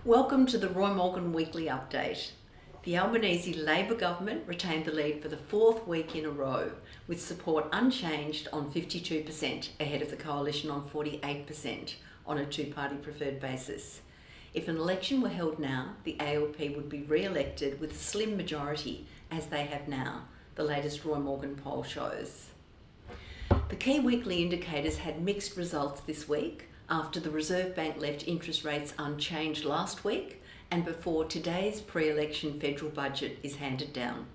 Welcome to the Roy Morgan Weekly Update. The Albanese Labor government retained the lead for the fourth week in a row, with support unchanged on 52% ahead of the coalition on 48% on a two-party preferred basis. If an election were held now, the ALP would be re-elected with a slim majority, as they have now, the latest Roy Morgan poll shows. The key weekly indicators had mixed results this week, after the Reserve Bank left interest rates unchanged last week and before today's pre-election federal budget is handed down.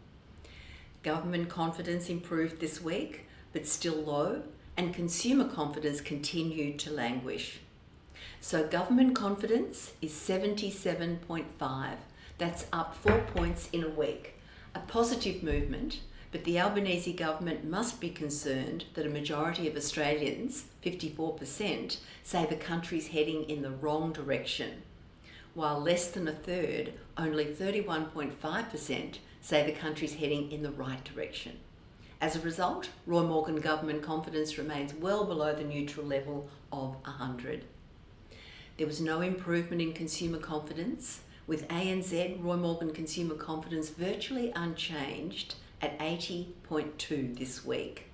Government confidence improved this week, but still low, and consumer confidence continued to languish. So government confidence is 77.5. That's up 4 points in a week, a positive movement. But the Albanese government must be concerned that a majority of Australians, 54%, say the country's heading in the wrong direction, while less than a third, only 31.5%, say the country's heading in the right direction. As a result, Roy Morgan government confidence remains well below the neutral level of 100. There was no improvement in consumer confidence, with ANZ Roy Morgan consumer confidence virtually unchanged at 80.2 this week.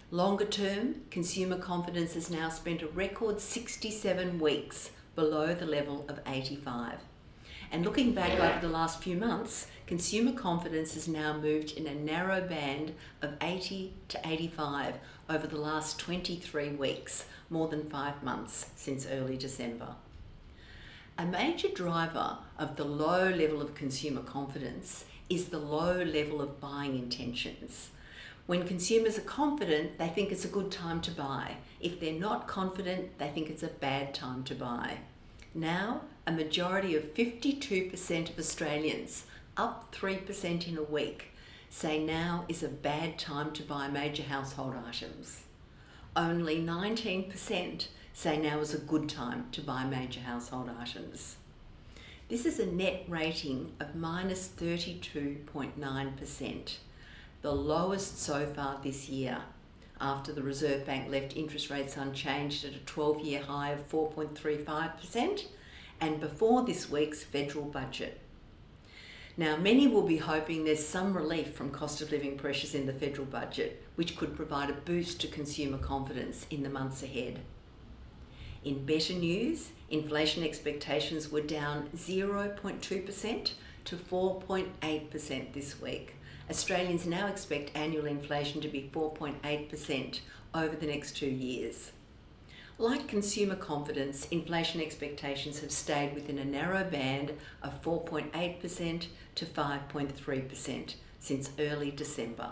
Longer term, consumer confidence has now spent a record 67 weeks below the level of 85. And looking back over the last few months, consumer confidence has now moved in a narrow band of 80 to 85 over the last 23 weeks, more than 5 months since early December. A major driver of the low level of consumer confidence is the low level of buying intentions. When consumers are confident, they think it's a good time to buy. If they're not confident, they think it's a bad time to buy. Now, a majority of 52% of Australians, up 3% in a week, say now is a bad time to buy major household items. Only 19% say now is a good time to buy major household items. This is a net rating of minus 32.9%, the lowest so far this year, after the Reserve Bank left interest rates unchanged at a 12-year high of 4.35% and before this week's federal budget. Now, many will be hoping there's some relief from cost of living pressures in the federal budget, which could provide a boost to consumer confidence in the months ahead. In better news, inflation expectations were down 0.2% to 4.8% this week. Australians now expect annual inflation to be 4.8% over the next 2 years. Like consumer confidence, inflation expectations have stayed within a narrow band of 4.8% to 5.3% since early December.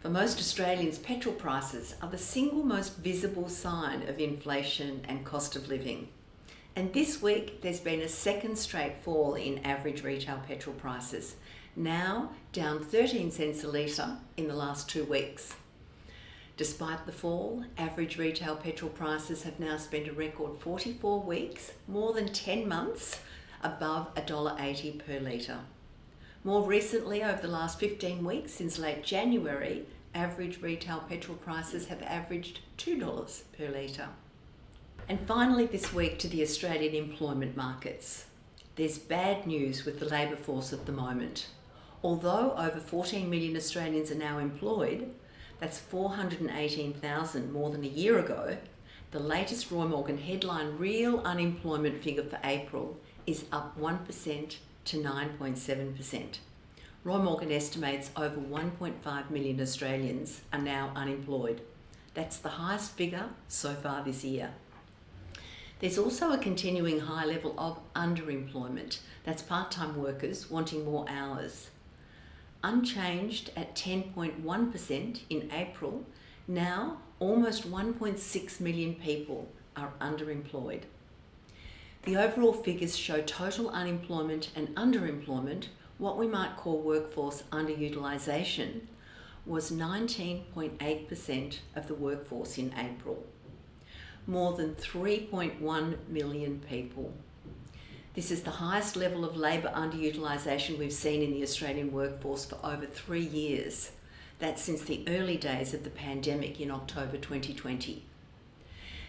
For most Australians, petrol prices are the single most visible sign of inflation and cost of living. And this week, there's been a second straight fall in average retail petrol prices, now down 13 cents a litre in the last 2 weeks. Despite the fall, average retail petrol prices have now spent a record 44 weeks, more than 10 months, above $1.80 per litre. More recently, over the last 15 weeks, since late January, average retail petrol prices have averaged $2 per litre. And finally this week to the Australian employment markets. There's bad news with the labour force at the moment. Although over 14 million Australians are now employed, that's 418,000 more than a year ago, the latest Roy Morgan headline real unemployment figure for April is up 1% to 9.7%. Roy Morgan estimates over 1.5 million Australians are now unemployed. That's the highest figure so far this year. There's also a continuing high level of underemployment. That's part-time workers wanting more hours. Unchanged at 10.1% in April, now almost 1.6 million people are underemployed. The overall figures show total unemployment and underemployment, what we might call workforce underutilisation, was 19.8% of the workforce in April. More than 3.1 million people. This is the highest level of labour underutilisation we've seen in the Australian workforce for over 3 years. That's since the early days of the pandemic in October 2020.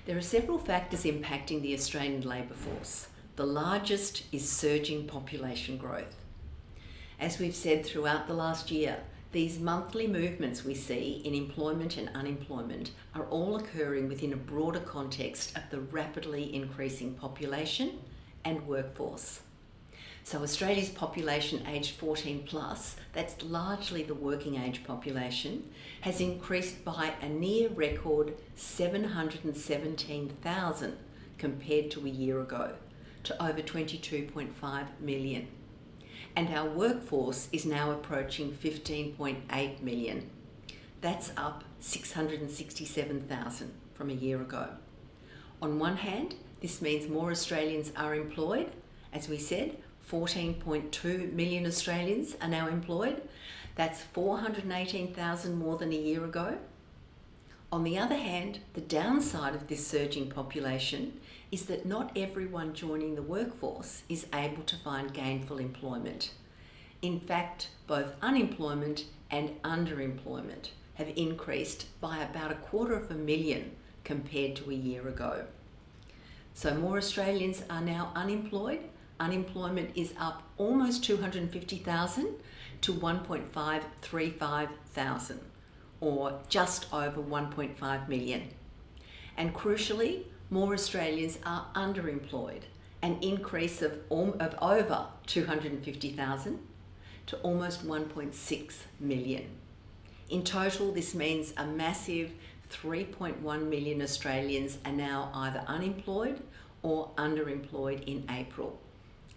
There are several factors impacting the Australian labour force. The largest is surging population growth. As we've said throughout the last year, these monthly movements we see in employment and unemployment are all occurring within a broader context of the rapidly increasing population and workforce. So Australia's population aged 14 plus, that's largely the working age population, has increased by a near record 717,000 compared to a year ago, to over 22.5 million. And our workforce is now approaching 15.8 million. That's up 667,000 from a year ago. On one hand, this means more Australians are employed. As we said, 14.2 million Australians are now employed. That's 418,000 more than a year ago. On the other hand, the downside of this surging population is that not everyone joining the workforce is able to find gainful employment. In fact, both unemployment and underemployment have increased by about 250,000 compared to a year ago. So more Australians are now unemployed. Unemployment is up almost 250,000 to 1.535,000, or just over 1.5 million. And crucially, more Australians are underemployed, an increase of over 250,000 to almost 1.6 million. In total, this means a massive 3.1 million Australians are now either unemployed or underemployed in April.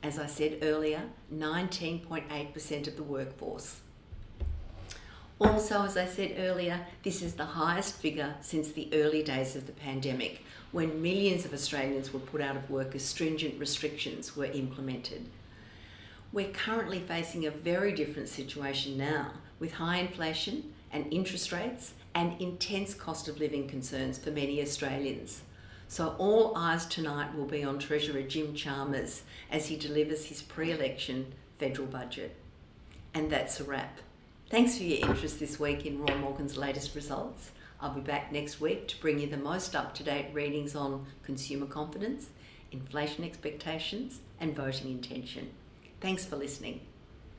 As I said earlier, 19.8% of the workforce. Also, as I said earlier, this is the highest figure since the early days of the pandemic, when millions of Australians were put out of work as stringent restrictions were implemented. We're currently facing a very different situation now, with high inflation and interest rates and intense cost of living concerns for many Australians. So all eyes tonight will be on Treasurer Jim Chalmers as he delivers his pre-election federal budget. And that's a wrap. Thanks for your interest this week in Roy Morgan's latest results. I'll be back next week to bring you the most up-to-date readings on consumer confidence, inflation expectations, and voting intention. Thanks for listening.